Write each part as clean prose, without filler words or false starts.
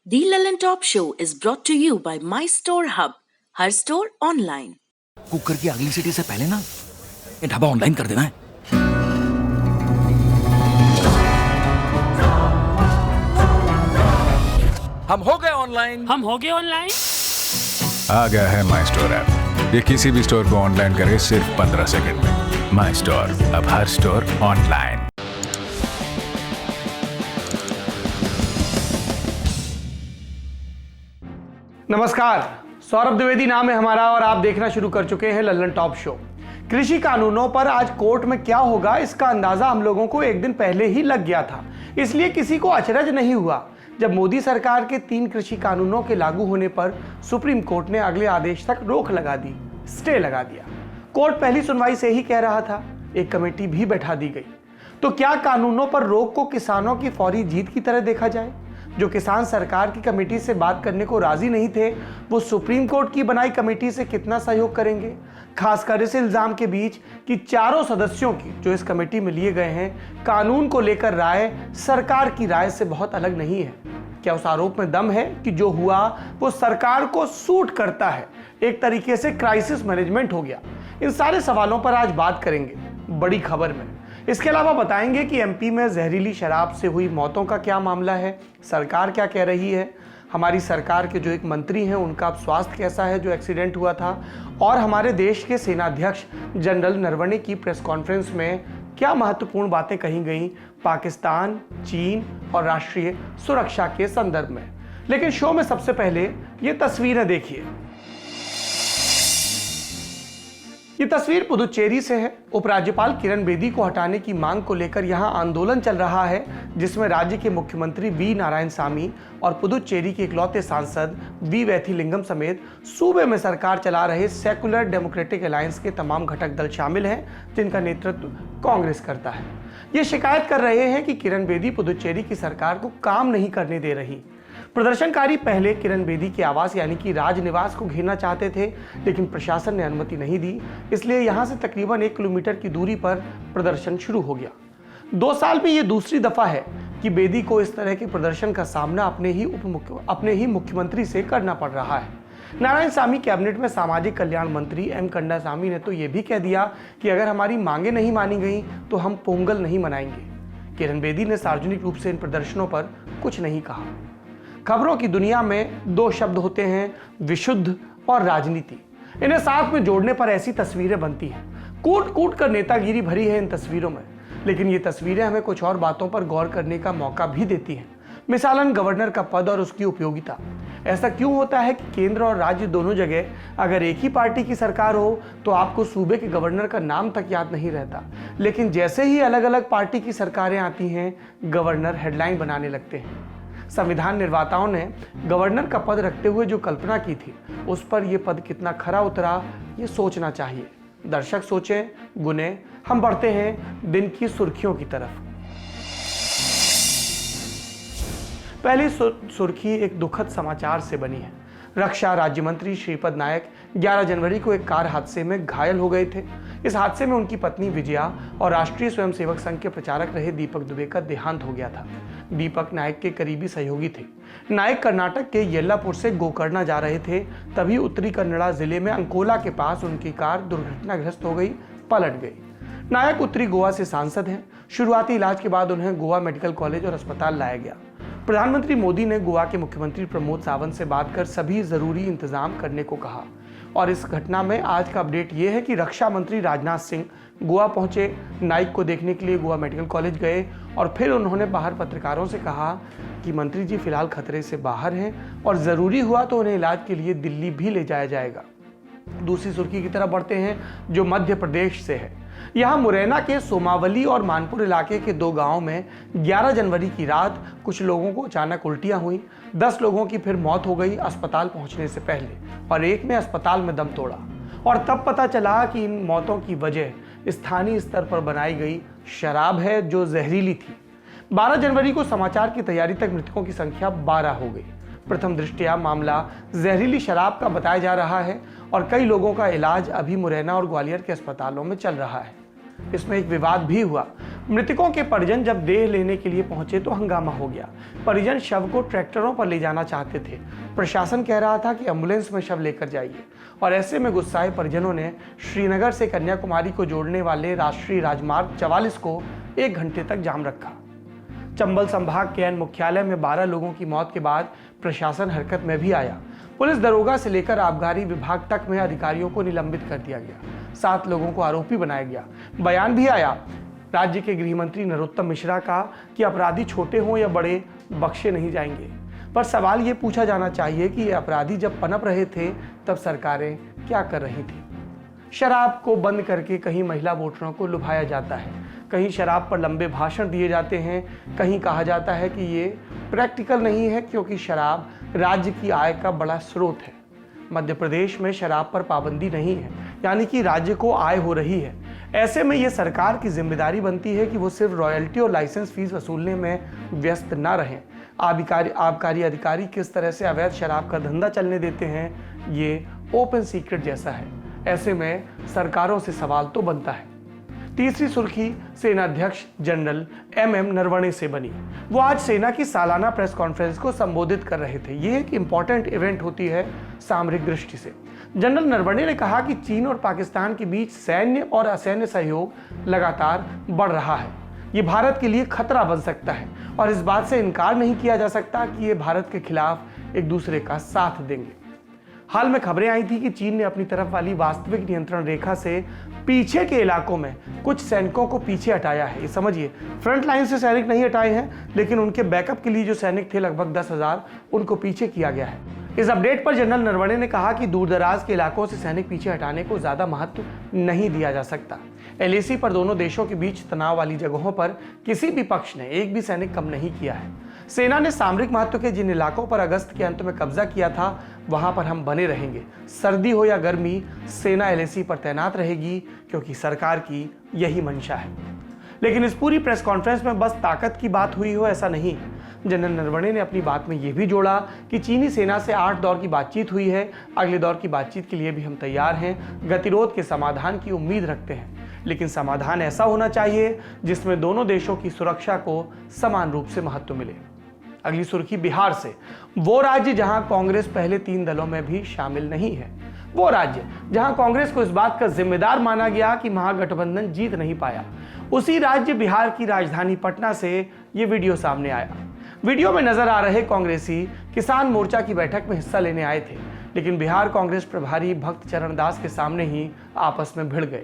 The Lallin Top Show is brought to you by My Store Hub, her store online. Cooker की अगली सीटी से पहले ना ये ढाबा ऑनलाइन कर देना है। हम हो गए ऑनलाइन। आ गया है माई स्टोर ऐप। ये किसी भी स्टोर को ऑनलाइन करे सिर्फ 15 सेकंड में। माई स्टोर, अब हर स्टोर ऑनलाइन। नमस्कार, सौरभ द्विवेदी नाम है हमारा और आप देखना शुरू कर चुके हैं लल्लन टॉप शो। कृषि कानूनों पर आज कोर्ट में क्या होगा इसका अंदाजा हम लोगों को एक दिन पहले ही लग गया था, इसलिए किसी को अचरज नहीं हुआ जब मोदी सरकार के 3 कृषि कानूनों के लागू होने पर सुप्रीम कोर्ट ने अगले आदेश तक रोक लगा दी, स्टे लगा दिया। कोर्ट पहली सुनवाई से ही कह रहा था, एक कमेटी भी बैठा दी गई। तो क्या कानूनों पर रोक को किसानों की फौरी जीत की तरह देखा जाए? जो किसान सरकार की कमेटी से बात करने को राजी नहीं थे, वो सुप्रीम कोर्ट की बनाई कमेटी से कितना सहयोग करेंगे? खासकर इस इल्जाम के बीच कि चारों सदस्यों की जो इस कमेटी में लिए गए हैं, कानून को लेकर राय सरकार की राय से बहुत अलग नहीं है। क्या उस आरोप में दम है कि जो हुआ वो सरकार को सूट करता है? एक तरीके से क्राइसिस मैनेजमेंट हो गया। इन सारे सवालों पर आज बात करेंगे बड़ी खबर में। इसके अलावा बताएंगे कि एमपी में जहरीली शराब से हुई मौतों का क्या मामला है, सरकार क्या कह रही है, हमारी सरकार के जो एक मंत्री हैं उनका अब स्वास्थ्य कैसा है जो एक्सीडेंट हुआ था, और हमारे देश के सेनाध्यक्ष जनरल नरवणे की प्रेस कॉन्फ्रेंस में क्या महत्वपूर्ण बातें कही गई पाकिस्तान, चीन और राष्ट्रीय सुरक्षा के संदर्भ में। लेकिन शो में सबसे पहले ये तस्वीरें देखिए। ये तस्वीर पुदुचेरी से है। उपराज्यपाल किरण बेदी को हटाने की मांग को लेकर यहां आंदोलन चल रहा है, जिसमें राज्य के मुख्यमंत्री वी नारायणसामी और पुदुचेरी के इकलौते सांसद वी वैथिलिंगम समेत सूबे में सरकार चला रहे सेकुलर डेमोक्रेटिक अलायंस के तमाम घटक दल शामिल हैं, जिनका नेतृत्व कांग्रेस करता है। ये शिकायत कर रहे हैं कि किरण बेदी पुदुचेरी की सरकार को काम नहीं करने दे रही। प्रदर्शनकारी पहले किरण बेदी के आवास यानी कि राजनिवास को घेरना चाहते थे, लेकिन प्रशासन ने अनुमति नहीं दी, इसलिए यहां से तकरीबन 1 किलोमीटर की दूरी पर प्रदर्शन शुरू हो गया। 2 साल में ये दूसरी दफा है कि बेदी को इस तरह के प्रदर्शन का सामना अपने ही मुख्यमंत्री से करना पड़ रहा है। नारायणसामी कैबिनेट में सामाजिक कल्याण मंत्री एम कंडासामी ने तो ये भी कह दिया कि अगर हमारी मांगे नहीं मानी गई तो हम पोंगल नहीं मनाएंगे। किरण बेदी ने सार्वजनिक रूप से इन प्रदर्शनों पर कुछ नहीं कहा। खबरों की दुनिया में 2 शब्द होते हैं, विशुद्ध और राजनीति। इन्हें साथ में जोड़ने पर ऐसी तस्वीरें बनती हैं। कूट कूट कर नेतागिरी भरी है इन तस्वीरों में, लेकिन ये तस्वीरें हमें कुछ और बातों पर गौर करने का मौका भी देती हैं। मिसालन गवर्नर का पद और उसकी उपयोगिता। ऐसा क्यों होता है कि केंद्र और राज्य दोनों जगह अगर एक ही पार्टी की सरकार हो तो आपको सूबे के गवर्नर का नाम तक याद नहीं रहता, लेकिन जैसे ही अलग अलग पार्टी की सरकारें आती हैं, गवर्नर हेडलाइन बनाने लगते हैं। संविधान निर्माताओं ने गवर्नर का पद रखते हुए जो कल्पना की थी, उस पर यह पद कितना खरा उतरा ये सोचना चाहिए। दर्शक सोचें, गुने, हम बढ़ते हैं दिन की सुर्खियों की तरफ। पहली सुर्खी एक दुखद समाचार से बनी है। रक्षा राज्य मंत्री श्रीपद नायक 11 जनवरी को एक कार हादसे में घायल हो गए थे। इस हादसे में उनकी पत्नी विजया और राष्ट्रीय स्वयंसेवक संघ के प्रचारक रहे दीपक दुबे का देहांत हो गया था। दीपक नायक के करीबी सहयोगी थे। नायक कर्नाटक के येल्लापुर से गोकर्णा जा रहे थे, तभी उत्तरी कन्नड़ा जिले में अंकोला के पास उनकी कार दुर्घटनाग्रस्त हो गई, पलट गई। नायक उत्तरी गोवा से सांसद हैं। शुरुआती इलाज के बाद उन्हें गोवा मेडिकल कॉलेज और अस्पताल लाया गया। प्रधानमंत्री मोदी ने गोवा के मुख्यमंत्री प्रमोद सावंत से बात कर सभी जरूरी इंतजाम करने को कहा। और इस घटना में आज का अपडेट ये है कि रक्षा मंत्री राजनाथ सिंह गोवा पहुंचे, नाइक को देखने के लिए गोवा मेडिकल कॉलेज गए और फिर उन्होंने बाहर पत्रकारों से कहा कि मंत्री जी फिलहाल खतरे से बाहर हैं और ज़रूरी हुआ तो उन्हें इलाज के लिए दिल्ली भी ले जाया जाएगा। दूसरी सुर्खी की तरफ बढ़ते हैं जो मध्य प्रदेश से है। यहाँ मुरैना के सोमावली और मानपुर इलाके के 2 गांवों में 11 जनवरी की रात कुछ लोगों को अचानक उल्टियां हुई। 10 लोगों की फिर मौत हो गई अस्पताल पहुंचने से पहले, और एक ने अस्पताल में दम तोड़ा। और तब पता चला कि इन मौतों की वजह स्थानीय स्तर पर बनाई गई शराब है जो जहरीली थी। 12 जनवरी को समाचार की तैयारी तक मृतकों की संख्या 12 हो गई। प्रथम दृष्टया मामला जहरीली शराब का बताया जा रहा है और कई लोगों का इलाज अभी मुरैना और ग्वालियर के अस्पतालों में चल रहा है। इसमें एक विवाद भी हुआ। मृतकों के परिजन जब देह लेने के लिए पहुंचे तो हंगामा हो गया। परिजन शव को ट्रैक्टरों पर ले जाना चाहते थे। प्रशासन कह रहा था कि एम्बुलेंस में शव लेकर जाइए, और ऐसे में गुस्साए परिजनों ने श्रीनगर से कन्याकुमारी को जोड़ने वाले राष्ट्रीय राजमार्ग 44 को 1 घंटे तक जाम रखा। चंबल संभाग के मुख्यालय में 12 लोगों की मौत के बाद प्रशासन हरकत में भी आया। पुलिस दरोगा से लेकर आबकारी विभाग तक में अधिकारियों को निलंबित कर दिया गया। 7 लोगों को आरोपी बनाया गया। बयान भी आया राज्य के गृह मंत्री नरोत्तम मिश्रा का कि अपराधी छोटे हों या बड़े, बख्शे नहीं जाएंगे। पर सवाल ये पूछा जाना चाहिए कि ये अपराधी जब पनप रहे थे तब सरकारें क्या कर रही थी। शराब को बंद करके कहीं महिला वोटरों को लुभाया जाता है, कहीं शराब पर लंबे भाषण दिए जाते हैं, कहीं कहा जाता है कि ये प्रैक्टिकल नहीं है क्योंकि शराब राज्य की आय का बड़ा स्रोत है। मध्य प्रदेश में शराब पर पाबंदी नहीं है, यानी कि राज्य को आय हो रही है। ऐसे में ये सरकार की जिम्मेदारी बनती है कि वो सिर्फ रॉयल्टी और लाइसेंस फीस वसूलने में व्यस्त ना रहें। आबकारी अधिकारी किस तरह से अवैध शराब का धंधा चलने देते हैं, ये ओपन सीक्रेट जैसा है। ऐसे में सरकारों से सवाल तो बनता है। तीसरी सुर्खी सेना अध्यक्ष जनरल MM नरवणे से बनी। वो आज सेना की सालाना प्रेस कॉन्फ्रेंस को संबोधित कर रहे थे। ये एक इंपॉर्टेंट इवेंट होती है सामरिक दृष्टि से। जनरल नरवणे ने कहा कि चीन और पाकिस्तान के बीच सैन्य और असैन्य सहयोग लगातार बढ़ रहा है। ये भारत के लिए खतरा बन सकता है और इस बात से इनकार नहीं किया जा सकता कि ये भारत के खिलाफ एक दूसरे का साथ देंगे। हाल में खबरें आई थी कि चीन ने अपनी तरफ वाली वास्तविक नियंत्रण रेखा से पीछे के इलाकों में कुछ सैनिकों को पीछे हटाया है। ये समझिए, फ्रंट लाइन से सैनिक नहीं हटाए हैं, लेकिन उनके बैकअप के लिए जो सैनिक थे लगभग 10,000, उनको पीछे किया गया है। इस अपडेट पर जनरल नरवणे ने कहा कि दूरदराज के इलाकों से सैनिक पीछे हटाने को ज्यादा महत्व नहीं दिया जा सकता। LAC पर दोनों देशों के बीच तनाव वाली जगहों पर किसी भी पक्ष ने एक भी सैनिक कम नहीं किया है। सेना ने सामरिक महत्व के जिन इलाकों पर अगस्त के अंत में कब्जा किया था, वहां पर हम बने रहेंगे। सर्दी हो या गर्मी, सेना LAC पर तैनात रहेगी क्योंकि सरकार की यही मंशा है। लेकिन इस पूरी प्रेस कॉन्फ्रेंस में बस ताकत की बात हुई हो ऐसा नहीं। जनरल नरवणे ने अपनी बात में यह भी जोड़ा कि चीनी सेना से 8 दौर की बातचीत हुई है। अगले दौर की बातचीत के लिए भी हम तैयार हैं। गतिरोध के समाधान की उम्मीद रखते हैं, लेकिन समाधान ऐसा होना चाहिए जिसमें दोनों देशों की सुरक्षा को समान रूप से महत्व मिले। अगली सुर्खी बिहार से। वो राज्य जहां कांग्रेस पहले 3 दलों में भी शामिल नहीं है, वो राज्य जहां कांग्रेस को इस बात का जिम्मेदार माना गया कि महागठबंधन जीत नहीं पाया, उसी राज्य बिहार की राजधानी पटना से ये वीडियो सामने आया। वीडियो में नजर आ रहे कांग्रेसी किसान मोर्चा की बैठक में हिस्सा लेने आए थे, लेकिन बिहार कांग्रेस प्रभारी भक्त चरण दास के सामने ही आपस में भिड़ गए।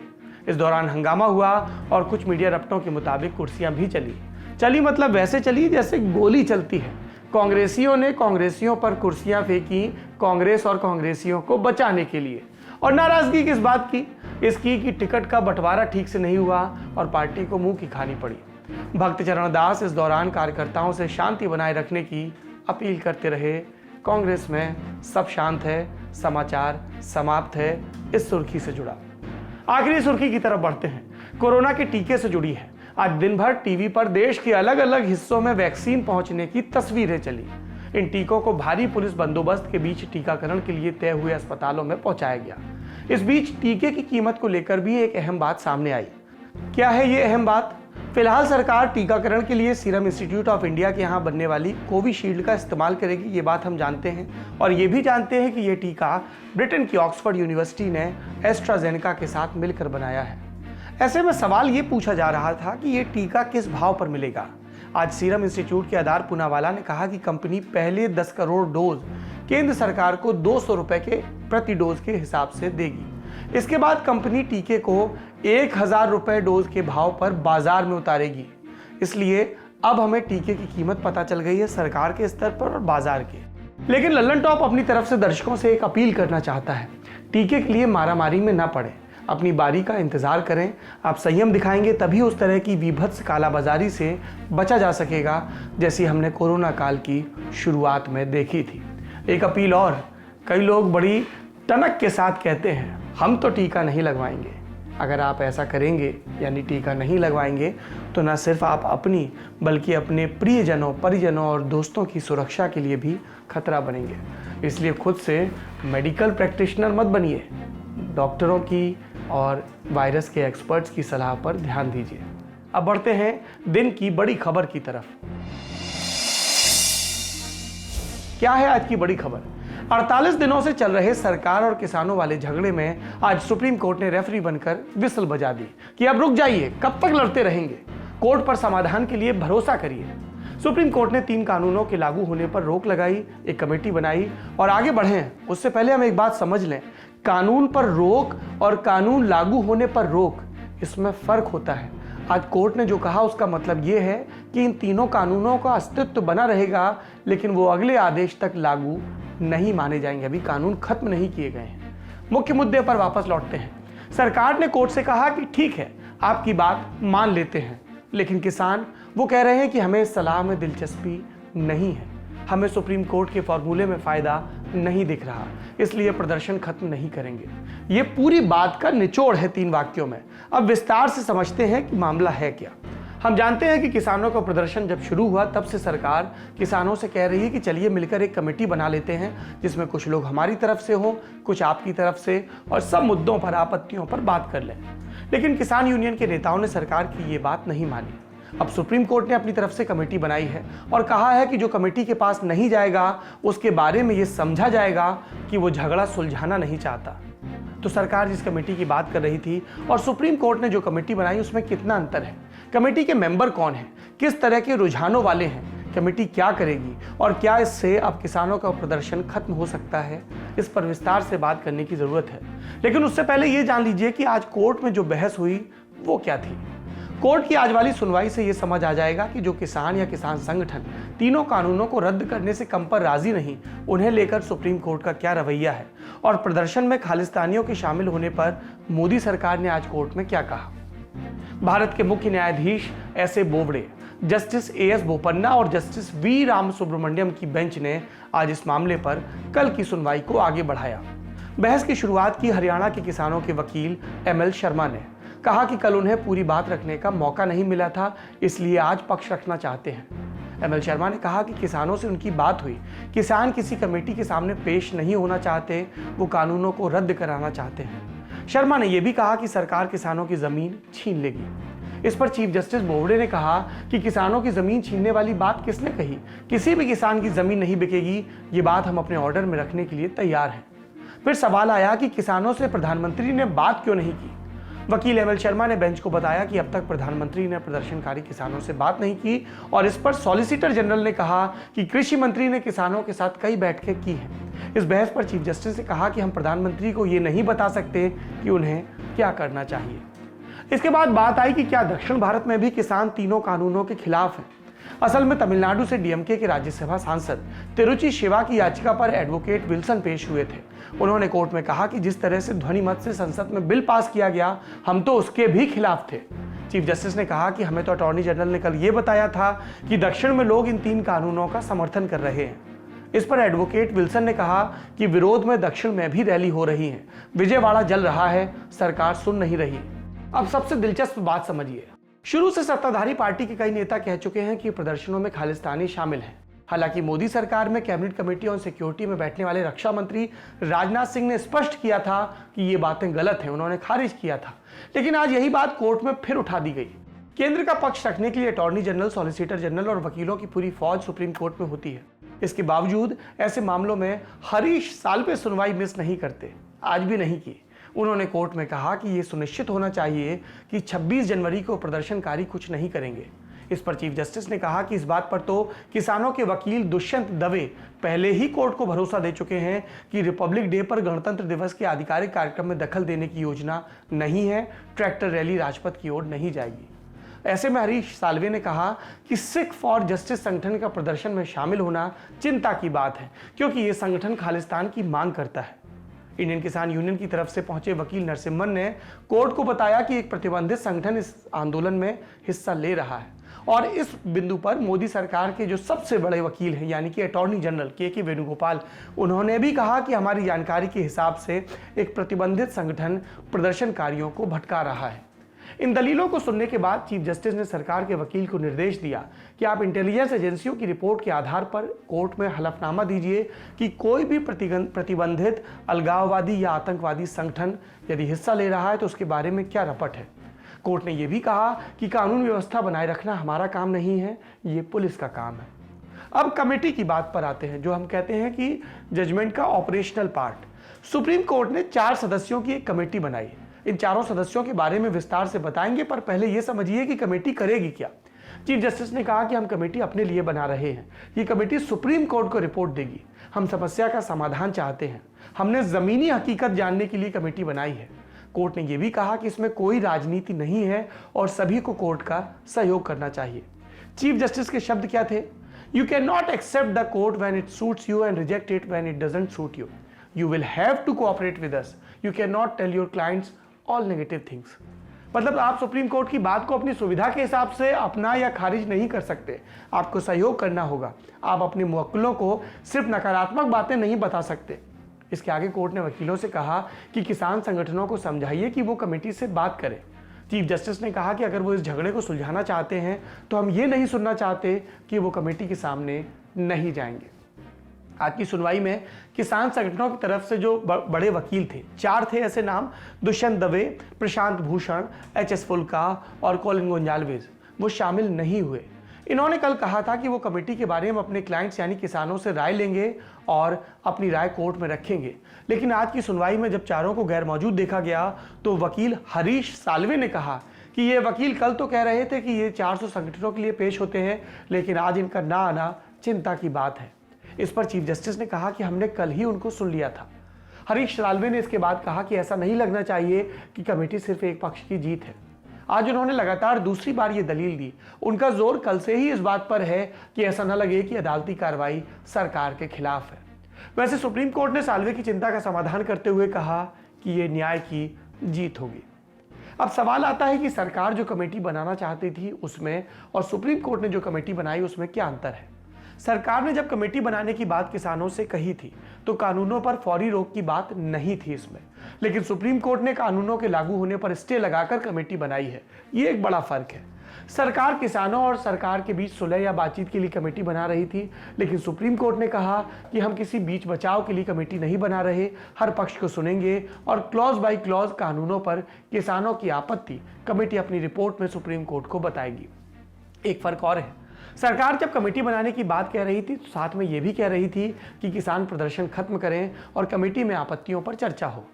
इस दौरान हंगामा हुआ और कुछ मीडिया रपटों के मुताबिक कुर्सियां भी चली मतलब वैसे चली जैसे गोली चलती है। कांग्रेसियों ने कांग्रेसियों पर कुर्सियां फेंकी, कांग्रेस और कांग्रेसियों को बचाने के लिए। और नाराजगी किस बात की? इसकी कि टिकट का बंटवारा ठीक से नहीं हुआ और पार्टी को मुंह की खानी पड़ी। भक्त चरण दास इस दौरान कार्यकर्ताओं से शांति बनाए रखने की अपील करते रहे। कांग्रेस में सब शांत है, समाचार समाप्त है। इस सुर्खी से जुड़ा आखिरी सुर्खी की तरफ बढ़ते हैं। कोरोना के टीके से जुड़ी है। आज दिन भर टीवी पर देश के अलग अलग हिस्सों में वैक्सीन पहुंचने की तस्वीरें चली। इन टीकों को भारी पुलिस बंदोबस्त के बीच टीकाकरण के लिए तय हुए अस्पतालों में पहुंचाया गया। इस बीच टीके की कीमत को लेकर भी एक अहम बात सामने आई। क्या है ये अहम बात? फिलहाल सरकार टीकाकरण के लिए सीरम इंस्टीट्यूट ऑफ इंडिया के यहाँ बनने वाली कोविशील्ड का इस्तेमाल करेगी, ये बात हम जानते हैं। और ये भी जानते हैं कि ये टीका ब्रिटेन की ऑक्सफोर्ड यूनिवर्सिटी ने एस्ट्राजेनेका के साथ मिलकर बनाया है। ऐसे में सवाल ये पूछा जा रहा था कि ये टीका किस भाव पर मिलेगा। आज सीरम इंस्टीट्यूट के आधार पूनावाला ने कहा कि कंपनी पहले 10 करोड़ डोज केंद्र सरकार को 200 रुपए के प्रति डोज के हिसाब से देगी। इसके बाद कंपनी टीके को 1000 रुपए डोज के भाव पर बाजार में उतारेगी। इसलिए अब हमें टीके की कीमत पता चल गई है सरकार के स्तर पर और बाजार के। लेकिन लल्लन टॉप अपनी तरफ से दर्शकों से एक अपील करना चाहता है, टीके के लिए मारामारी में ना पड़े, अपनी बारी का इंतजार करें। आप संयम दिखाएंगे तभी उस तरह की विभत्स कालाबाजारी से बचा जा सकेगा जैसी हमने कोरोना काल की शुरुआत में देखी थी। एक अपील और, कई लोग बड़ी टनक के साथ कहते हैं हम तो टीका नहीं लगवाएंगे। अगर आप ऐसा करेंगे यानी टीका नहीं लगवाएंगे तो न सिर्फ आप अपनी बल्कि अपने प्रियजनों, परिजनों और दोस्तों की सुरक्षा के लिए भी खतरा बनेंगे। इसलिए खुद से मेडिकल प्रैक्टिशनर मत बनिए, डॉक्टरों की और वायरस के एक्सपर्ट्स की सलाह पर ध्यान दीजिए। अब बढ़ते हैं दिन की बड़ी खबर की तरफ। क्या है आज की बड़ी खबर? 48 दिनों से चल रहे सरकार और किसानों वाले झगड़े में आज सुप्रीम कोर्ट ने रेफरी बनकर विसल बजा दी कि अब रुक जाइए, कब तक लड़ते रहेंगे, कोर्ट पर समाधान के लिए भरोसा करिए। सुप्रीम कोर्ट ने 3 कानूनों के लागू होने पर रोक लगाई, एक कमेटी बनाई और आगे बढ़े। उससे पहले हम एक बात समझ लें, कानून पर रोक और कानून लागू होने पर रोक, इसमें फर्क होता है। आज कोर्ट ने जो कहा उसका मतलब यह है कि इन तीनों कानूनों का अस्तित्व बना रहेगा, लेकिन वो अगले आदेश तक लागू नहीं माने जाएंगे। अभी कानून खत्म नहीं किए गए हैं। मुख्य मुद्दे पर वापस लौटते हैं। सरकार ने कोर्ट से कहा कि ठीक है, आपकी बात मान लेते हैं, लेकिन किसान वो कह रहे हैं कि हमें इस सलाह में दिलचस्पी नहीं है, हमें सुप्रीम कोर्ट के फॉर्मूले में फायदा नहीं दिख रहा, इसलिए प्रदर्शन खत्म नहीं करेंगे। ये पूरी बात का निचोड़ है 3 वाक्यों में। अब विस्तार से समझते हैं कि मामला है क्या। हम जानते हैं कि किसानों का प्रदर्शन जब शुरू हुआ तब से सरकार किसानों से कह रही है कि चलिए मिलकर एक कमेटी बना लेते हैं, जिसमें कुछ लोग हमारी तरफ से हो, कुछ आपकी तरफ से, और सब मुद्दों पर, आपत्तियों पर बात कर लें। लेकिन किसान यूनियन के नेताओं ने सरकार की ये बात नहीं मानी। अब सुप्रीम कोर्ट ने अपनी तरफ से कमेटी बनाई है और कहा है कि जो कमेटी के पास नहीं जाएगा उसके बारे में ये समझा जाएगा कि वो झगड़ा सुलझाना नहीं चाहता। तो सरकार जिस कमेटी की बात कर रही थी और सुप्रीम कोर्ट ने जो कमेटी बनाई, उसमें कितना अंतर है? कमेटी के मेंबर कौन हैं? किस तरह के रुझानों वाले हैं? कमेटी क्या करेगी और क्या इससे अब किसानों का प्रदर्शन खत्म हो सकता है? इस पर विस्तार से बात करने की जरूरत है। लेकिन उससे पहले ये जान लीजिए कि आज कोर्ट में जो बहस हुई वो क्या थी। कोर्ट की आज वाली सुनवाई से ये समझ आ जाएगा कि जो किसान या किसान संगठन तीनों कानूनों को रद्द करने से कम पर राजी नहीं, उन्हें लेकर सुप्रीम कोर्ट का क्या रवैया है और प्रदर्शन में खालिस्तानियों के शामिल होने पर मोदी सरकार ने आज कोर्ट में क्या कहा। भारत के मुख्य न्यायाधीश S A Bobde, justice as Bopanna और जस्टिस वी राम सुब्रमण्यम की बेंच ने आज इस मामले पर कल की सुनवाई को आगे बढ़ाया। बहस की शुरुआत की हरियाणा के किसानों के वकील ML शर्मा ने। कहा कि कल उन्हें पूरी बात रखने का मौका नहीं मिला था, इसलिए आज पक्ष रखना चाहते हैं। ML शर्मा ने कहा कि किसानों से उनकी बात हुई, किसान किसी कमेटी के सामने पेश नहीं होना चाहते, वो कानूनों को रद्द कराना चाहते हैं। शर्मा ने यह भी कहा कि सरकार किसानों की जमीन छीन लेगी। इस पर चीफ जस्टिस बोबड़े ने कहा कि किसानों की जमीन छीनने वाली बात किसने कही? किसी भी किसान की जमीन नहीं बिकेगी, ये बात हम अपने ऑर्डर में रखने के लिए तैयार हैं। फिर सवाल आया कि किसानों से प्रधानमंत्री ने बात क्यों नहीं की। वकील ML शर्मा ने बेंच को बताया कि अब तक प्रधानमंत्री ने प्रदर्शनकारी किसानों से बात नहीं की और इस पर सॉलिसिटर जनरल ने कहा कि कृषि मंत्री ने किसानों के साथ कई बैठकें की हैं। इस बहस पर चीफ जस्टिस ने कहा कि हम प्रधानमंत्री को ये नहीं बता सकते कि उन्हें क्या करना चाहिए। इसके बाद बात आई कि क्या दक्षिण भारत में भी किसान तीनों कानूनों के खिलाफ हैं। असल में तमिलनाडु से DMK के राज्यसभा सांसद तिरुचि शिवा की याचिका पर एडवोकेट विल्सन पेश हुए थे। उन्होंने कोर्ट में कहा कि जिस तरह से ध्वनि मत से संसद में बिल पास किया गया, हम तो उसके भी खिलाफ थे। चीफ जस्टिस ने कहा कि हमें तो अटॉर्नी जनरल ने कल ये बताया था कि दक्षिण में लोग इन 3 कानूनों का समर्थन कर रहे हैं। इस पर एडवोकेट विल्सन ने कहा कि विरोध में दक्षिण में भी रैली हो रही है, विजयवाड़ा जल रहा है, सरकार सुन नहीं रही। अब सबसे दिलचस्प बात समझिए। शुरू से सत्ताधारी पार्टी के कई नेता कह चुके हैं कि प्रदर्शनों में खालिस्तानी शामिल हैं। हालांकि मोदी सरकार में कैबिनेट कमेटी ऑन सिक्योरिटी में बैठने वाले रक्षा मंत्री राजनाथ सिंह ने स्पष्ट किया था कि ये बातें गलत हैं, उन्होंने खारिज किया था। लेकिन आज यही बात कोर्ट में फिर उठा दी गई। केंद्र का पक्ष रखने के लिए अटॉर्नी जनरल, सॉलिसिटर जनरल और वकीलों की पूरी फौज सुप्रीम कोर्ट में होती है। इसके बावजूद ऐसे मामलों में हरीश साल्वे सुनवाई मिस नहीं करते, आज भी नहीं की। उन्होंने कोर्ट में कहा कि यह सुनिश्चित होना चाहिए कि 26 जनवरी को प्रदर्शनकारी कुछ नहीं करेंगे। इस पर चीफ जस्टिस ने कहा कि इस बात पर तो किसानों के वकील दुष्यंत दवे पहले ही कोर्ट को भरोसा दे चुके हैं कि रिपब्लिक डे पर गणतंत्र दिवस के आधिकारिक कार्यक्रम में दखल देने की योजना नहीं है, ट्रैक्टर रैली राजपथ की ओर नहीं जाएगी। ऐसे में हरीश साल्वे ने कहा कि सिख फॉर जस्टिस संगठन का प्रदर्शन में शामिल होना चिंता की बात है, क्योंकि ये संगठन खालिस्तान की मांग करता है। इंडियन किसान यूनियन की तरफ से पहुंचे वकील नरसिम्हन ने कोर्ट को बताया कि एक प्रतिबंधित संगठन इस आंदोलन में हिस्सा ले रहा है और इस बिंदु पर मोदी सरकार के जो सबसे बड़े वकील हैं यानी कि अटॉर्नी जनरल के वेणुगोपाल, उन्होंने भी कहा कि हमारी जानकारी के हिसाब से एक प्रतिबंधित संगठन प्रदर्शनकारियों को भटका रहा है। इन दलीलों को सुनने के बाद चीफ जस्टिस ने सरकार के वकील को निर्देश दिया कि आप इंटेलिजेंस एजेंसियों की रिपोर्ट के आधार पर कोर्ट में हलफनामा दीजिए कि कोई भी प्रतिबंधित अलगाववादी या आतंकवादी संगठन यदि हिस्सा ले रहा है तो उसके बारे में क्या रपट है। कोर्ट ने यह भी कहा कि कानून व्यवस्था बनाए रखना हमारा काम नहीं है, ये पुलिस का काम है। अब कमेटी की बात पर आते हैं, जो हम कहते हैं कि जजमेंट का ऑपरेशनल पार्ट। सुप्रीम कोर्ट ने 4 सदस्यों की एक कमेटी बनाई। इन चारों सदस्यों के बारे में विस्तार से बताएंगे, पर पहले यह समझिए कि कमेटी करेगी क्या। चीफ जस्टिस ने कहा कि हम कमेटी अपने लिए बना रहे हैं, ये कमेटी सुप्रीम कोर्ट को रिपोर्ट देगी। हम समस्या का समाधान चाहते हैं, हमने जमीनी हकीकत जानने के लिए कमेटी बनाई है। कोर्ट ने यह भी कहा कि इसमें कोई राजनीति नहीं है और सभी को कोर्ट का सहयोग करना चाहिए। चीफ जस्टिस के शब्द क्या थे? You cannot accept the court when it suits you and reject it when it doesn't suit you. You will have to cooperate with us. You cannot tell your clients all negative things. मतलब आप supreme court की बात को अपनी सुविधा के हिसाब से अपना या खारिज नहीं कर सकते, आपको सहयोग करना होगा। आप अपने मुवक्किलों को सिर्फ नकारात्मक बातें नहीं बता सकते। इसके आगे कोर्ट ने वकीलों से कहा कि किसान संगठनों को समझाइए कि वो कमेटी से बात करें। चीफ जस्टिस ने कहा कि अगर वो इस झगड़े को सुलझाना चाहते हैं तो हम ये नहीं सुनना चाहते कि वो कमेटी के सामने नहीं जाएंगे। आज की सुनवाई में किसान संगठनों की तरफ से जो बड़े वकील थे, 4 थे ऐसे नाम, दुष्यंत दवे, प्रशांत भूषण, एच.एस. फुल्का और कोलिन गोंजाल्विस, वो शामिल नहीं हुए। इन्होंने कल कहा था कि वो कमेटी के बारे में अपने क्लाइंट्स यानी किसानों से राय लेंगे और अपनी राय कोर्ट में रखेंगे। लेकिन आज की सुनवाई में जब चारों को गैर मौजूद देखा गया तो वकील हरीश साल्वे ने कहा कि ये वकील कल तो कह रहे थे कि ये 400 संगठनों के लिए पेश होते हैं, लेकिन आज इनका ना आना चिंता की बात है। इस पर चीफ जस्टिस ने कहा कि हमने कल ही उनको सुन लिया था। हरीश साल्वे ने इसके बाद कहा कि ऐसा नहीं लगना चाहिए कि कमेटी सिर्फ एक पक्ष की जीत है। आज उन्होंने लगातार दूसरी बार ये दलील दी। उनका जोर कल से ही इस बात पर है कि ऐसा न लगे कि अदालती कार्रवाई सरकार के खिलाफ है। वैसे सुप्रीम कोर्ट ने साल्वे की चिंता का समाधान करते हुए कहा कि ये न्याय की जीत होगी। अब सवाल आता है कि सरकार जो कमेटी बनाना चाहती थी उसमें और सुप्रीम कोर्ट ने जो कमेटी बनाई उसमें क्या अंतर है। सरकार ने जब कमेटी बनाने की बात किसानों से कही थी तो कानूनों पर फौरी रोक की बात नहीं थी इसमें, लेकिन सुप्रीम कोर्ट ने कानूनों के लागू होने पर स्टे लगाकर कमेटी बनाई है। ये एक बड़ा फर्क है। सरकार किसानों और सरकार के बीच सुलह या बातचीत के लिए कमेटी बना रही थी, लेकिन सुप्रीम कोर्ट ने कहा कि हम किसी बीच बचाव के लिए कमेटी नहीं बना रहे, हर पक्ष को सुनेंगे और क्लॉज बाय क्लॉज कानूनों पर किसानों की आपत्ति कमेटी अपनी रिपोर्ट में सुप्रीम कोर्ट को बताएगी। एक फर्क और है, सरकार जब कमेटी बनाने की बात कह रही थी तो साथ में यह भी कह रही थी कि किसान प्रदर्शन खत्म करें और कमेटी में आपत्तियों पर चर्चा हो।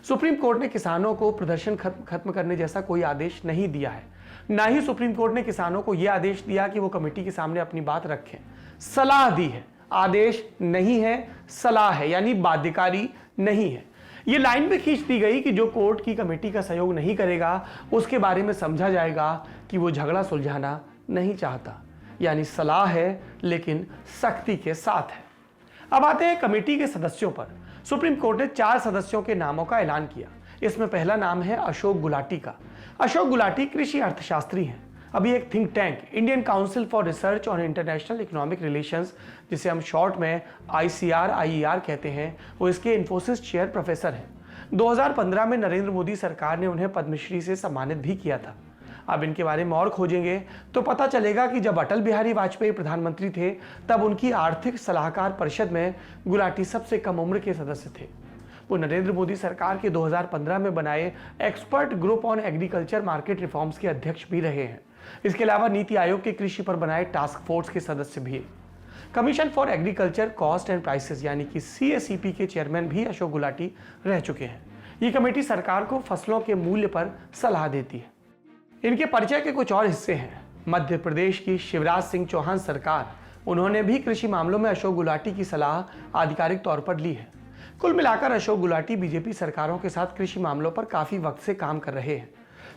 सुप्रीम कोर्ट ने किसानों को प्रदर्शन खत्म करने जैसा कोई आदेश नहीं दिया है, ना ही सुप्रीम कोर्ट ने किसानों को यह आदेश दिया कि वो कमेटी के सामने अपनी बात रखें। सलाह दी है, आदेश नहीं है, सलाह है, यानी बाध्यकारी नहीं है। ये लाइन भी खींच दी गई कि जो कोर्ट की कमेटी का सहयोग नहीं करेगा उसके बारे में समझा जाएगा कि वो झगड़ा सुलझाना नहीं चाहता, यानी सलाह है लेकिन सख्ती के साथ है। अब आते हैं कमेटी के सदस्यों पर। सुप्रीम कोर्ट ने 4 सदस्यों के नामों का ऐलान किया। इसमें पहला नाम है अशोक गुलाटी का। अशोक गुलाटी कृषि अर्थशास्त्री हैं। अभी एक think tank Indian council for research on international economic relations, जिसे हम शॉर्ट में ICR कहते हैं, वो इसके इन्फोसिस चेयर प्रोफेसर हैं। 2015 में नरेंद्र मोदी सरकार ने उन्हें पद्मश्री से सम्मानित भी किया था। अब इनके बारे में और खोजेंगे तो पता चलेगा कि जब अटल बिहारी वाजपेयी प्रधानमंत्री थे तब उनकी आर्थिक सलाहकार परिषद में गुलाटी सबसे कम उम्र के सदस्य थे। वो नरेंद्र मोदी सरकार के 2015 में बनाए expert group on agriculture market reforms के अध्यक्ष भी रहे हैं। इसके अलावा नीति आयोग के कृषि पर बनाए टास्क फोर्स के सदस्य भी। Commission for agriculture cost and prices यानी कि CACP के चेयरमैन भी अशोक गुलाटी रह चुके हैं। ये कमेटी सरकार को फसलों के मूल्य पर सलाह देती है। इनके परिचय के कुछ और हिस्से हैं। मध्य प्रदेश की शिवराज सिंह चौहान सरकार, उन्होंने भी कृषि मामलों में अशोक गुलाटी की सलाह आधिकारिक तौर पर ली है। कुल मिलाकर अशोक गुलाटी बीजेपी सरकारों के साथ कृषि मामलों पर काफी वक्त से काम कर रहे हैं।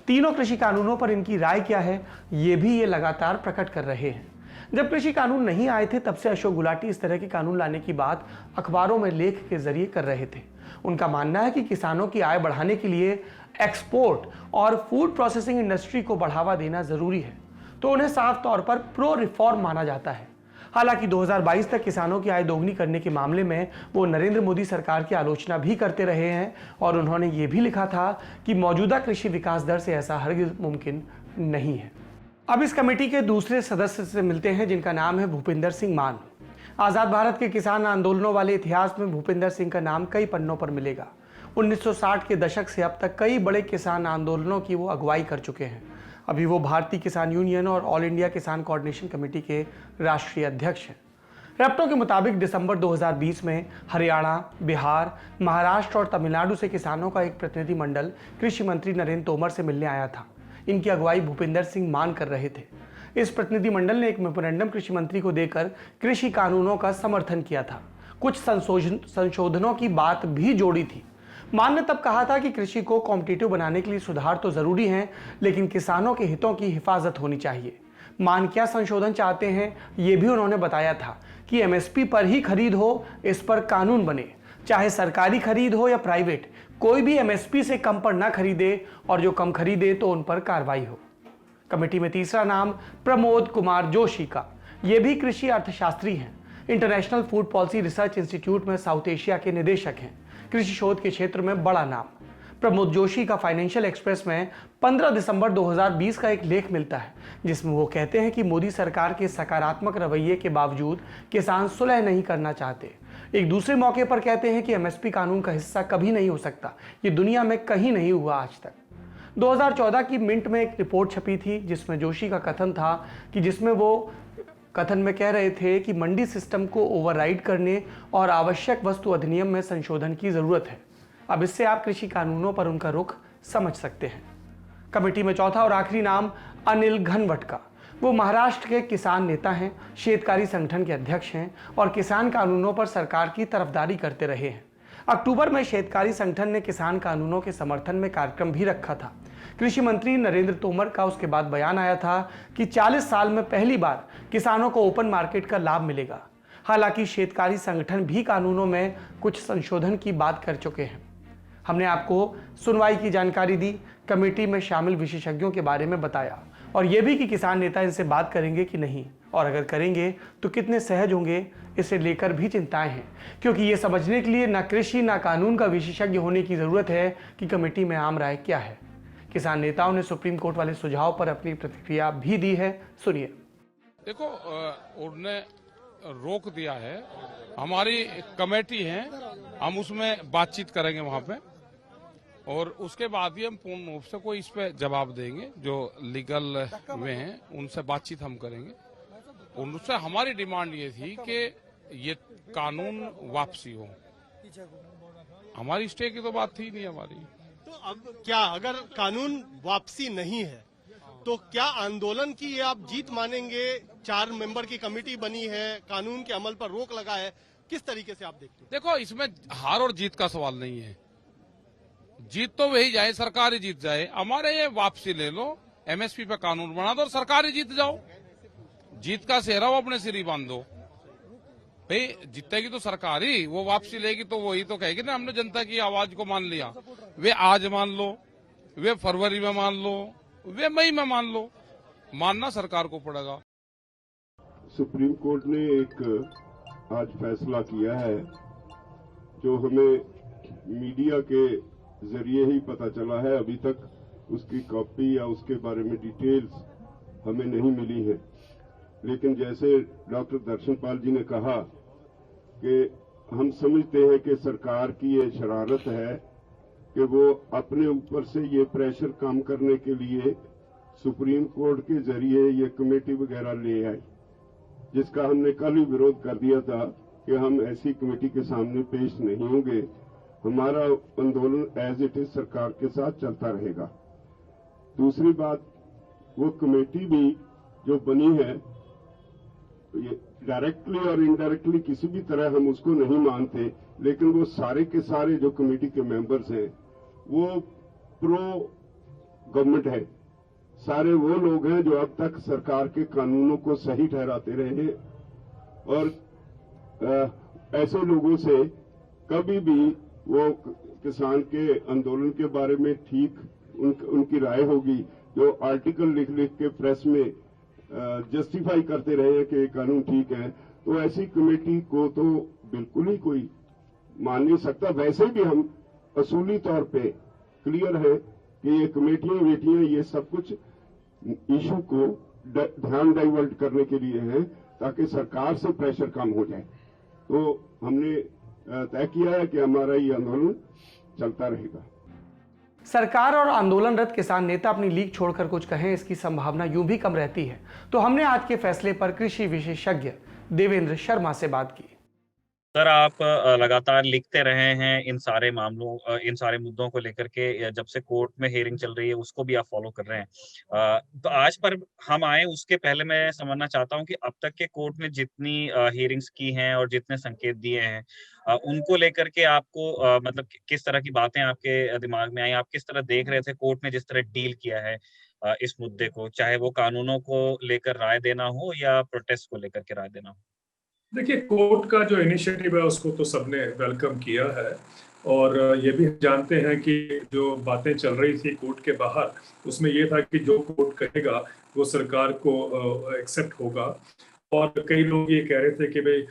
तीनों कृषि कानूनों पर इनकी राय क्या है ये भी ये लगातार प्रकट कर रहे हैं। जब कृषि कानून नहीं आए थे तब से अशोक गुलाटी इस तरह के कानून लाने की बात अखबारों में लेख के जरिए कर रहे थे। उनका मानना है कि किसानों की आय बढ़ाने के लिए एक्सपोर्ट और फूड प्रोसेसिंग इंडस्ट्री को बढ़ावा देना जरूरी है, तो उन्हें साफ तौर पर प्रो रिफॉर्म माना जाता है। हालांकि 2022 तक किसानों की आय दोगुनी करने के मामले में वो नरेंद्र मोदी सरकार की आलोचना भी करते रहे हैं और उन्होंने ये भी लिखा था कि मौजूदा कृषि विकास दर से ऐसा हरगिज मुमकिन नहीं है। अब इस कमेटी के दूसरे सदस्य से मिलते हैं जिनका नाम है भूपिंदर सिंह मान। आज़ाद भारत के किसान आंदोलनों वाले इतिहास में भूपिंदर सिंह का नाम कई पन्नों पर मिलेगा। 1960 के दशक से अब तक कई बड़े किसान आंदोलनों की वो अगुवाई कर चुके हैं। अभी वो भारतीय किसान यूनियन और ऑल इंडिया किसान कोऑर्डिनेशन कमेटी के राष्ट्रीय अध्यक्ष हैं। रैप्टो के मुताबिक दिसंबर 2020 में हरियाणा, बिहार, महाराष्ट्र और तमिलनाडु से किसानों का एक प्रतिनिधि मंडल कृषि मंत्री नरेंद्र तोमर से मिलने आया था। इनकी अगुवाई भूपिंदर सिंह मान कर रहे थे। इस प्रतिनिधि मंडल ने एक मेमोरेंडम कृषि मंत्री को देकर कृषि कानूनों का समर्थन किया था। कुछ संशोधनों की बात भी जोड़ी थी। मान ने तब कहा था कि कृषि को कॉम्पिटिटिव बनाने के लिए सुधार तो जरूरी हैं, लेकिन किसानों के हितों की हिफाजत होनी चाहिए। मान क्या संशोधन चाहते हैं, ये भी उन्होंने बताया था कि एमएसपी पर ही खरीद हो, इस पर कानून बने। चाहे सरकारी खरीद हो या प्राइवेट, कोई भी एमएसपी से कम पर ना खरीदे और जो कम खरीदे तो उन पर कार्रवाई हो। कमेटी में तीसरा नाम प्रमोद कुमार जोशी का। ये भी कृषि अर्थशास्त्री हैं। International food policy research institute में साउथ एशिया के निदेशक हैं। कृषि शोध के क्षेत्र में बड़ा नाम। प्रमोद जोशी का फाइनेंशियल एक्सप्रेस में 15 दिसंबर 2020 का एक लेख मिलता है, जिसमें वो कहते हैं कि मोदी सरकार के सकारात्मक रवैये के बावजूद किसान सुलह नहीं करना चाहते। एक दूसरे मौके पर कहते हैं कि एमएसपी कानून का हिस्सा कभी नहीं हो सकता। ये दुनिया में कहीं नहीं हुआ आज तक। 2014 की मिंट में एक रिपोर्ट छपी थी, जिसमें जोशी का कथन था कि जिसमें वो कथन में कह रहे थे कि मंडी सिस्टम को ओवरराइड करने और आवश्यक वस्तु अधिनियम में संशोधन की जरूरत है। अब इससे आप कृषि कानूनों पर उनका रुख समझ सकते हैं। कमेटी में चौथा और आखिरी नाम अनिल घनवट का। वो महाराष्ट्र के किसान नेता हैं, शेतकारी संगठन के अध्यक्ष हैं और किसान कानूनों पर सरकार की तरफदारी करते रहे हैं। अक्टूबर में शेतकारी संगठन ने किसान कानूनों के समर्थन में कार्यक्रम भी रखा था। कृषि मंत्री नरेंद्र तोमर का उसके बाद बयान आया था कि 40 साल में पहली बार किसानों को ओपन मार्केट का लाभ मिलेगा। हालांकि शेतकारी संगठन भी कानूनों में कुछ संशोधन की बात कर चुके हैं। हमने आपको सुनवाई की जानकारी दी, कमेटी में शामिल विशेषज्ञों के बारे में बताया और यह भी कि किसान नेता इनसे बात करेंगे कि नहीं, और अगर करेंगे तो कितने सहज होंगे, इसे लेकर भी चिंताएं हैं। क्योंकि ये समझने के लिए ना कृषि ना कानून का विशेषज्ञ होने की जरूरत है कि कमेटी में आम राय क्या है। किसान नेताओं ने सुप्रीम कोर्ट वाले सुझाव पर अपनी प्रतिक्रिया भी दी है, सुनिए। देखो, उन्होंने रोक दिया है। हमारी कमेटी है, हम उसमें बातचीत करेंगे वहां पे, और उसके बाद ही हम पूर्ण रूप से कोई इस पे जवाब देंगे। जो लीगल वे हैं उनसे बातचीत हम करेंगे। उनसे हमारी डिमांड ये थी कि ये कानून वापसी हो। हमारी स्टे की तो बात थी नहीं हमारी। तो अब क्या, अगर कानून वापसी नहीं है तो क्या आंदोलन की ये आप जीत मानेंगे? 4 मेंबर की कमेटी बनी है, कानून के अमल पर रोक लगा है, किस तरीके से आप देखते हैं? देखो, इसमें हार और जीत का सवाल नहीं है। जीत तो वही जाए, सरकार ही जीत जाए। हमारे ये वापसी ले लो, एमएसपी पे कानून बना दो और सरकार ही जीत जाओ। जीत का सेहरा वो अपने सिर ही बांध दो। भाई जीतेगी तो सरकार ही, वो वापसी लेगी तो वही तो कहेगी ना हमने जनता की आवाज को मान लिया। वे आज मान लो, वे फरवरी में मान लो, वे मई में मान लो, मानना सरकार को पड़ेगा। सुप्रीम कोर्ट ने एक आज फैसला किया है जो हमें मीडिया के जरिए ही पता चला है। अभी तक उसकी कॉपी या उसके बारे में डिटेल्स हमें नहीं मिली है। लेकिन जैसे डॉक्टर दर्शनपाल जी ने कहा कि हम समझते हैं कि सरकार की ये शरारत है कि वो अपने ऊपर से ये प्रेशर कम करने के लिए सुप्रीम कोर्ट के जरिए ये कमेटी वगैरह ले आई, जिसका हमने कल ही विरोध कर दिया था कि हम ऐसी कमेटी के सामने पेश नहीं होंगे। हमारा आंदोलन एज इट इज सरकार के साथ चलता रहेगा। दूसरी बात, वो कमेटी भी जो बनी है, ये डायरेक्टली और इनडायरेक्टली किसी भी तरह हम उसको नहीं मानते, लेकिन वो सारे के सारे जो कमेटी के मेंबर्स हैं वो प्रो गवर्नमेंट है। सारे वो लोग हैं जो अब तक सरकार के कानूनों को सही ठहराते रहे हैं, और ऐसे लोगों से कभी भी वो किसान के आंदोलन के बारे में ठीक उनकी राय होगी जो आर्टिकल लिख लिख के प्रेस में जस्टिफाई करते रहे हैं कि कानून ठीक है, तो ऐसी कमेटी को तो बिल्कुल ही कोई मान नहीं सकता। वैसे भी हम असूली तौर पे क्लियर है कि ये कमेटियां ये सब कुछ इशू को ध्यान डाइवर्ट करने के लिए है ताकि सरकार से प्रेशर कम हो जाए। तो हमने तय किया है कि हमारा ये आंदोलन चलता रहेगा। सरकार और आंदोलनरत किसान नेता अपनी लीक छोड़कर कुछ कहें, इसकी संभावना यूं भी कम रहती है। तो हमने आज के फैसले पर कृषि विशेषज्ञ देवेंद्र शर्मा से बात की। सर, आप लगातार लिखते रहे हैं इन सारे मामलों इन सारे मुद्दों को लेकर के, जब से कोर्ट में हियरिंग चल रही है उसको भी आप फॉलो कर रहे हैं। तो आज पर हम आए उसके पहले मैं समझना चाहता हूं कि अब तक के कोर्ट में जितनी हियरिंग्स की हैं और जितने संकेत दिए हैं, उनको लेकर के आपको मतलब किस तरह की बातें आपके दिमाग में आई, आप किस तरह देख रहे थे कोर्ट ने जिस तरह डील किया है इस मुद्दे को, चाहे वो कानूनों को लेकर राय देना हो या प्रोटेस्ट को लेकर के राय देना हो? देखिए, कोर्ट का जो इनिशिएटिव है उसको तो सबने वेलकम किया है और ये भी जानते हैं कि जो बातें चल रही थी कोर्ट के बाहर, उसमें ये था कि जो कोर्ट कहेगा वो सरकार को एक्सेप्ट होगा। और कई लोग ये कह रहे थे कि भाई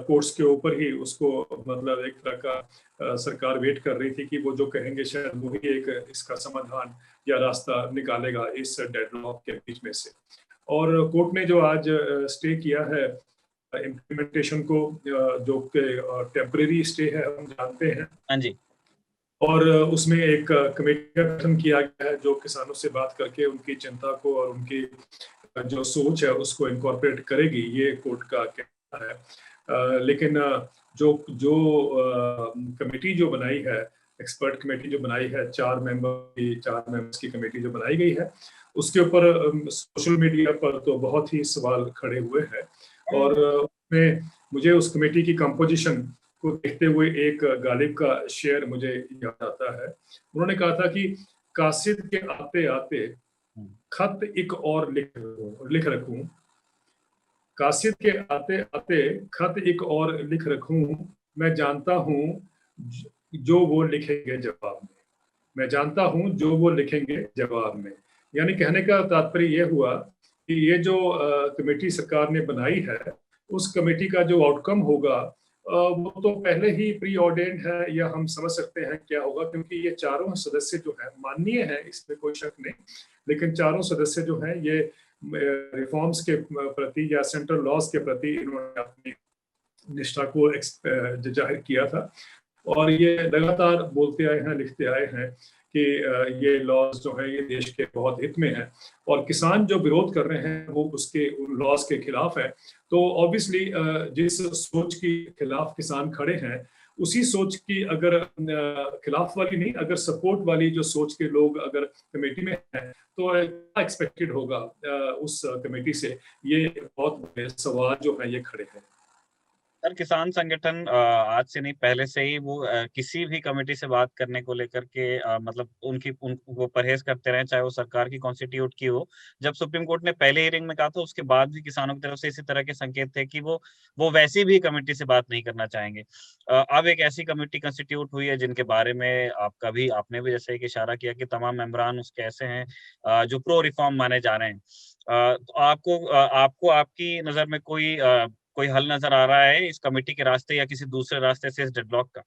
कोर्ट्स के ऊपर ही उसको मतलब एक तरह का सरकार वेट कर रही थी कि वो जो कहेंगे शायद वही एक इसका समाधान या रास्ता निकालेगा इस डेडलॉक के बीच में से। और कोर्ट ने जो आज स्टे किया है इम्प्लीमेंटेशन को, जो टेम्परेरी स्टे है हम जानते हैं। हाँ जी। और उसमें एक कमेटी का गठन किया गया है जो किसानों से बात करके उनकी चिंता को और उनकी जो सोच है उसको इनकॉर्पोरेट करेगी, ये कोर्ट का कहना है। लेकिन जो जो कमेटी जो बनाई है, एक्सपर्ट कमेटी जो बनाई है, 4 मेंबर्स की कमेटी जो बनाई गई है, उसके ऊपर सोशल मीडिया पर तो बहुत ही सवाल खड़े हुए हैं। और उसमें मुझे उस कमेटी की कंपोजिशन को देखते हुए एक गालिब का शेर मुझे याद आता है। उन्होंने कहा था कि कासिद के आते आते खत एक और लिख रखूं, कासिद के आते आते खत एक और लिख रखूं, मैं जानता हूं जो वो लिखेंगे जवाब में, मैं जानता हूं जो वो लिखेंगे जवाब में। यानी कहने का तात्पर्य यह हुआ कि ये जो कमेटी सरकार ने बनाई है, उस कमेटी का जो आउटकम होगा वो तो पहले ही प्री ऑर्डेंड है, या हम समझ सकते हैं क्या होगा, क्योंकि ये चारों सदस्य जो है माननीय है, इसमें कोई शक नहीं, लेकिन चारों सदस्य जो हैं ये रिफॉर्म्स के प्रति या सेंट्रल लॉज के प्रति इन्होंने अपनी निष्ठा को जाहिर किया था। और ये लगातार बोलते आए हैं, लिखते आए हैं कि ये लॉज जो है ये देश के बहुत हित में है, और किसान जो विरोध कर रहे हैं वो उसके उन लॉज के खिलाफ है। तो ऑब्वियसली जिस सोच के खिलाफ किसान खड़े हैं, उसी सोच की अगर खिलाफ वाली नहीं, अगर सपोर्ट वाली जो सोच के लोग अगर कमेटी में हैं, तो क्या एक्सपेक्टेड होगा उस कमेटी से, ये बहुत बड़े सवाल जो है ये खड़े हैं। सर, किसान संगठन आज से नहीं पहले से ही वो किसी भी कमेटी से बात करने को लेकर के मतलब वो परहेज करते रहे, चाहे वो सरकार की कॉन्स्टिट्यूट की हो। जब सुप्रीम कोर्ट ने पहले हियरिंग में कहा था, उसके बाद भी किसानों की तरफ से इसी तरह के संकेत थे कि वो वैसी भी कमेटी से बात नहीं करना चाहेंगे। अब एक ऐसी कमेटी कंस्टिट्यूट हुई है जिनके बारे में आपने भी जैसे एक इशारा किया कि तमाम मेंबरान उसके ऐसे हैं जो प्रो रिफॉर्म माने जा रहे हैं। तो आपको आपकी नजर में कोई हल नजर आ रहा है इस कमेटी के रास्ते या किसी दूसरे रास्ते से इस डेडलॉक का?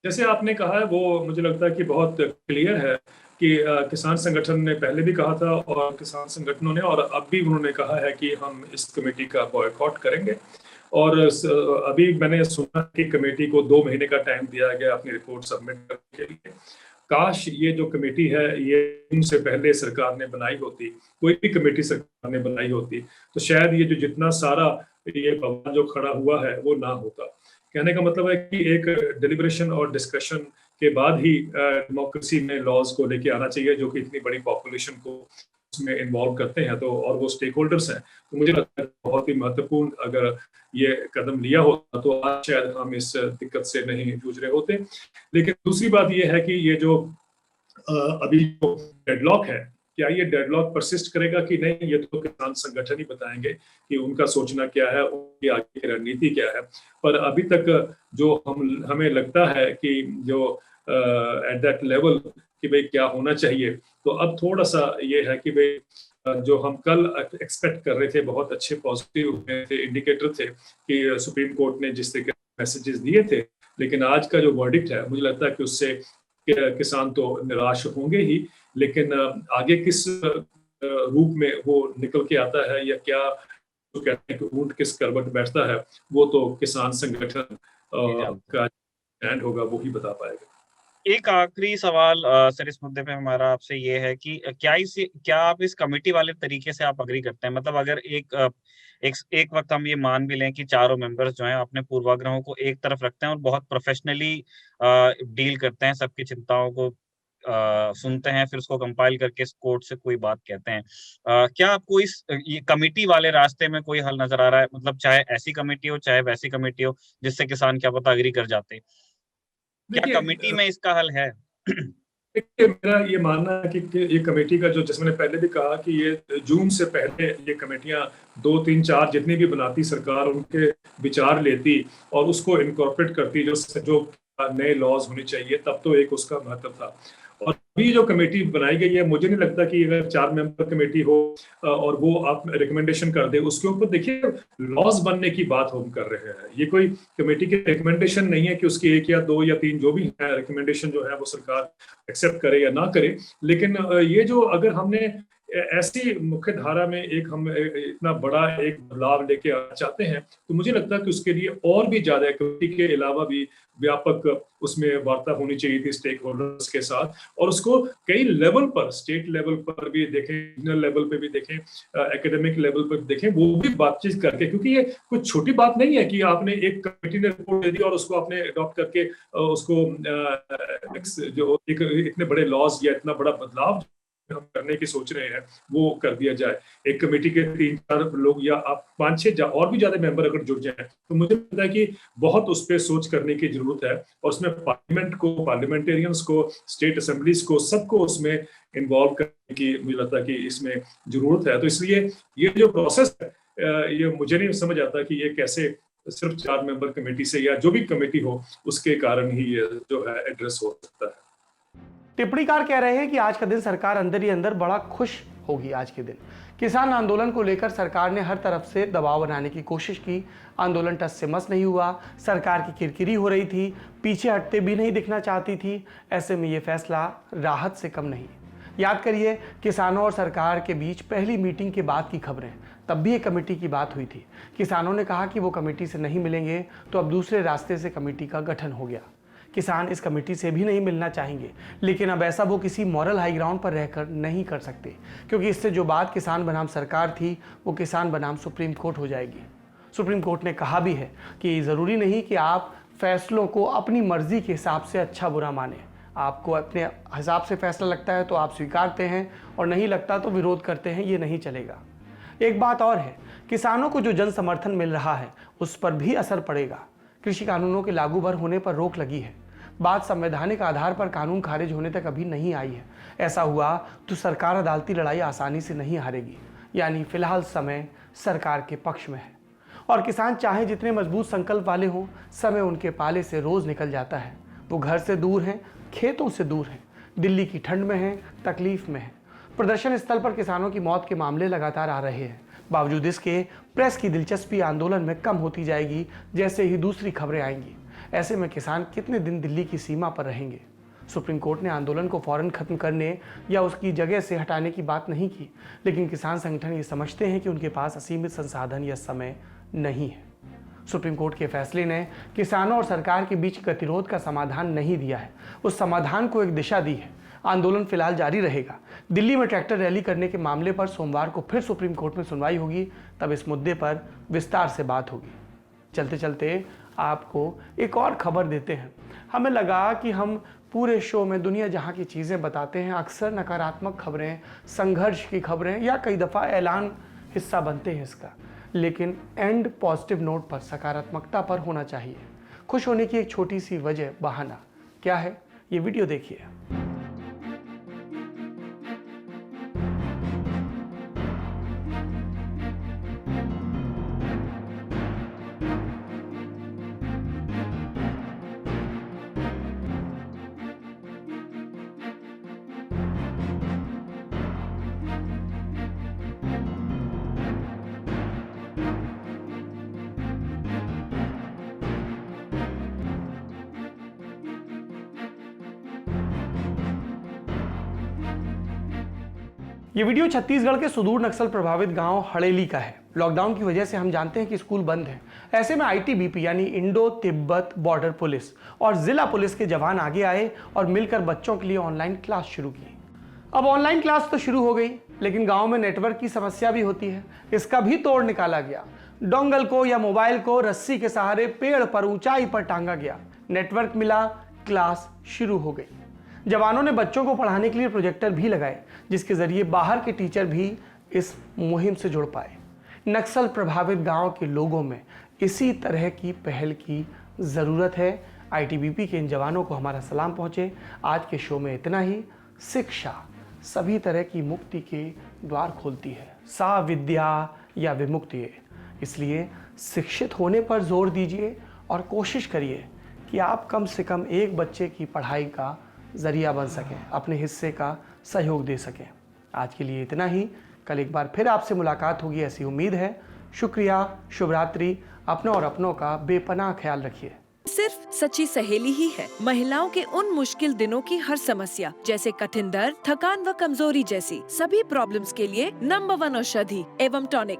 जैसे आपने कहा है वो मुझे लगता है कि बहुत क्लियर है कि किसान संगठन ने पहले भी कहा था, और किसान संगठनों ने, और अब भी उन्होंने कहा है कि हम इस कमेटी का बॉयकॉट करेंगे। और अभी मैंने सुना कि कमेटी को 2 महीने का टाइम दिया गया अपनी रिपोर्ट सबमिट करने के लिए। काश ये जो कमेटी है ये उनसे पहले सरकार ने बनाई होती, कोई भी कमेटी सरकार ने बनाई होती, तो शायद ये जो जितना सारा ये बवाल जो खड़ा हुआ है वो ना होता। कहने का मतलब है कि एक डिलिब्रेशन और डिस्कशन के बाद ही डेमोक्रेसी में लॉज को लेके आना चाहिए, जो कि इतनी बड़ी पॉपुलेशन को उसमें इन्वॉल्व करते हैं, तो और वो स्टेक होल्डर्स हैं। तो मुझे लगता है बहुत ही महत्वपूर्ण अगर ये कदम लिया होता तो आज शायद हम इस दिक्कत से नहीं जूझ रहे होते। लेकिन दूसरी बात ये है कि ये जो अभी जो डेडलॉक है, क्या ये डेडलॉक परसिस्ट करेगा कि नहीं, ये तो किसान संगठन ही बताएंगे कि उनका सोचना क्या है, उनकी आगे की रणनीति क्या है। पर अभी तक जो हमें लगता है कि जो एट दैट लेवल कि भाई क्या होना चाहिए, तो अब थोड़ा सा ये है कि भाई जो हम कल एक्सपेक्ट कर रहे थे, बहुत अच्छे पॉजिटिव थे, इंडिकेटर थे कि सुप्रीम कोर्ट ने जिस तरह के मैसेजेस दिए थे, लेकिन आज का जो वर्डिक्ट है मुझे लगता है कि उससे किसान तो निराश होंगे ही, लेकिन आगे किस रूप में वो निकल के आता है या क्या तो कहते हैं कि ऊंट किस करवट बैठता है, वो तो किसान संगठन का स्टैंड होगा, वो ही बता पाएगा। एक आखिरी सवाल सर इस मुद्दे पे हमारा आपसे ये है कि क्या आप इस कमेटी वाले तरीके से आप अग्री करते हैं? मतलब अगर एक वक्त हम ये मान भी लें कि चारों मेंबर्स जो हैं अपने पूर्वाग्रहों को एक तरफ रखते हैं और बहुत प्रोफेशनली डील करते हैं, सबकी चिंताओं को सुनते हैं, फिर उसको कंपाइल करके कोर्ट से कोई बात कहते हैं। क्या आपको ये कमेटी वाले रास्ते में कोई हल नजर आ रहा है? मतलब चाहे ऐसी कमेटी हो, चाहे वैसी कमेटी हो, जिससे किसान क्या पता अग्री कर जाते? क्या कमेटी में इसका हल है? देखिए, मेरा ये मानना है कि ये कमेटी का जो, जैसे मैंने पहले भी कहा कि ये जून से पहले ये कमेटियां 2, 3, 4 जितनी भी बनाती सरकार उनके विचार लेती और उसको इनकॉर्पोरेट करती जो नए लॉज होने चाहिए, तब तो एक उसका महत्व था। और अभी जो कमेटी बनाई गई है, मुझे नहीं लगता कि अगर 4 मेंबर कमेटी हो और वो आप रिकमेंडेशन कर दे, उसके ऊपर देखिए लॉज बनने की बात हम कर रहे हैं। ये कोई कमेटी की रिकमेंडेशन नहीं है कि उसकी 1 या 2 या 3 जो भी है रिकमेंडेशन जो है वो सरकार एक्सेप्ट करे या ना करे। लेकिन ये जो अगर हमने ऐसी मुख्य धारा में हम इतना बड़ा एक बदलाव लेके आना चाहते हैं, तो मुझे लगता है कि उसके लिए और भी ज्यादा कमेटी के अलावा भी व्यापक उसमें वार्ता होनी चाहिए थी स्टेक होल्डर्स के साथ, और उसको कई लेवल पर, स्टेट लेवल पर भी देखें, रीजनल लेवल पे भी देखें, एकेडमिक लेवल पर देखें, वो भी बातचीत करके, क्योंकि ये कुछ छोटी बात नहीं है कि आपने एक कमेटी ने रिपोर्ट दे दी और उसको आपने अडॉप्ट करके उसको जो एक इतने बड़े लॉज या इतना बड़ा बदलाव हम करने की सोच रहे हैं वो कर दिया जाए। एक कमेटी के 3-4 लोग या आप 5-6 और भी ज्यादा मेंबर अगर जुड़ जाएं, तो मुझे लगता है कि बहुत उस पर सोच करने की जरूरत है, और उसमें पार्लियामेंट को, पार्लियामेंटेरियंस को, स्टेट असेंबलीज को, सबको उसमें इन्वॉल्व करने की मुझे लगता है कि इसमें जरूरत है। तो इसलिए ये जो प्रोसेस है, ये मुझे नहीं समझ आता कि ये कैसे सिर्फ 4 मेंबर कमेटी से या जो भी कमेटी हो उसके कारण ही ये जो है एड्रेस हो सकता है। टिप्पणीकार कह रहे हैं कि आज का दिन सरकार अंदर ही अंदर बड़ा खुश होगी। आज के दिन किसान आंदोलन को लेकर सरकार ने हर तरफ से दबाव बनाने की कोशिश की। आंदोलन टस से मस नहीं हुआ, सरकार की किरकिरी हो रही थी, पीछे हटते भी नहीं दिखना चाहती थी। ऐसे में ये फैसला राहत से कम नहीं। याद करिए, किसानों और सरकार के बीच पहली मीटिंग के बाद की खबरें, तब भी एक कमेटी की बात हुई थी। किसानों ने कहा कि वो कमेटी से नहीं मिलेंगे, तो अब दूसरे रास्ते से कमेटी का गठन हो गया। किसान इस कमेटी से भी नहीं मिलना चाहेंगे, लेकिन अब ऐसा वो किसी मॉरल हाई ग्राउंड पर रहकर नहीं कर सकते, क्योंकि इससे जो बात किसान बनाम सरकार थी, वो किसान बनाम सुप्रीम कोर्ट हो जाएगी। सुप्रीम कोर्ट ने कहा भी है कि ज़रूरी नहीं कि आप फैसलों को अपनी मर्जी के हिसाब से अच्छा बुरा माने। आपको अपने हिसाब से फैसला लगता है तो आप स्वीकारते हैं, और नहीं लगता तो विरोध करते हैं। ये नहीं चलेगा। एक बात और है, किसानों को जो जन समर्थन मिल रहा है उस पर भी असर पड़ेगा। कृषि कानूनों के लागू भर होने पर रोक लगी है। बात संवैधानिक आधार पर कानून खारिज होने तक अभी नहीं आई है। ऐसा हुआ तो सरकार अदालती लड़ाई आसानी से नहीं हारेगी। यानी फिलहाल समय सरकार के पक्ष में है, और किसान चाहे जितने मजबूत संकल्प वाले हों, समय उनके पाले से रोज निकल जाता है। वो घर से दूर हैं, खेतों से दूर हैं, दिल्ली की ठंड में हैं, तकलीफ में हैं। प्रदर्शन स्थल पर किसानों की मौत के मामले लगातार आ रहे हैं। बावजूद इसके प्रेस की दिलचस्पी आंदोलन में कम होती जाएगी जैसे ही दूसरी खबरें आएंगी। ऐसे में किसान कितने दिन दिल्ली की सीमा पर रहेंगे? सुप्रीम कोर्ट ने आंदोलन को फौरन खत्म करने या उसकी जगह से हटाने की बात नहीं की, लेकिन किसान संगठन ये समझते हैं कि उनके पास असीमित संसाधन या समय नहीं है। सुप्रीम कोर्ट के फैसले ने किसानों और सरकार के बीच गतिरोध का समाधान नहीं दिया है, उस समाधान को एक दिशा दी है। आंदोलन फिलहाल जारी रहेगा। दिल्ली में ट्रैक्टर रैली करने के मामले पर सोमवार को फिर सुप्रीम कोर्ट में सुनवाई होगी, तब इस मुद्दे पर विस्तार से बात होगी। चलते चलते आपको एक और खबर देते हैं। हमें लगा कि हम पूरे शो में दुनिया जहां की चीज़ें बताते हैं, अक्सर नकारात्मक खबरें, संघर्ष की खबरें या कई दफ़ा ऐलान हिस्सा बनते हैं इसका, लेकिन एंड पॉजिटिव नोट पर, सकारात्मकता पर होना चाहिए। खुश होने की एक छोटी सी वजह, बहाना क्या है, ये वीडियो देखिए। ये वीडियो छत्तीसगढ़ के सुदूर नक्सल प्रभावित गांव हड़ेली का है। लॉकडाउन की वजह से हम जानते हैं कि स्कूल बंद है। ऐसे में आईटीबीपी यानी इंडो तिब्बत बॉर्डर पुलिस और जिला पुलिस के जवान आगे आए और मिलकर बच्चों के लिए ऑनलाइन क्लास शुरू की। अब ऑनलाइन क्लास तो शुरू हो गई, लेकिन गांव में नेटवर्क की समस्या भी होती है। इसका भी तोड़ निकाला गया। डोंगल को या मोबाइल को रस्सी के सहारे पेड़ पर ऊंचाई पर टांगा गया। नेटवर्क मिला, क्लास शुरू हो गई। जवानों ने बच्चों को पढ़ाने के लिए प्रोजेक्टर भी लगाए, जिसके जरिए बाहर के टीचर भी इस मुहिम से जुड़ पाए। नक्सल प्रभावित गांव के लोगों में इसी तरह की पहल की ज़रूरत है। आईटीबीपी के इन जवानों को हमारा सलाम पहुंचे। आज के शो में इतना ही। शिक्षा सभी तरह की मुक्ति के द्वार खोलती है, सा विद्या या विमुक्ति। इसलिए शिक्षित होने पर जोर दीजिए और कोशिश करिए कि आप कम से कम एक बच्चे की पढ़ाई का जरिया बन सकें, अपने हिस्से का सहयोग दे सकें। आज के लिए इतना ही। कल एक बार फिर आपसे मुलाकात होगी, ऐसी उम्मीद है। शुक्रिया, शुभ रात्रि। अपनों और अपनों का बेपनाह ख्याल रखिए। सिर्फ सच्ची सहेली ही है महिलाओं के उन मुश्किल दिनों की हर समस्या, जैसे कठिन दर्द, थकान व कमजोरी जैसी सभी प्रॉब्लम्स के लिए नंबर 1 औषधि एवं टॉनिक।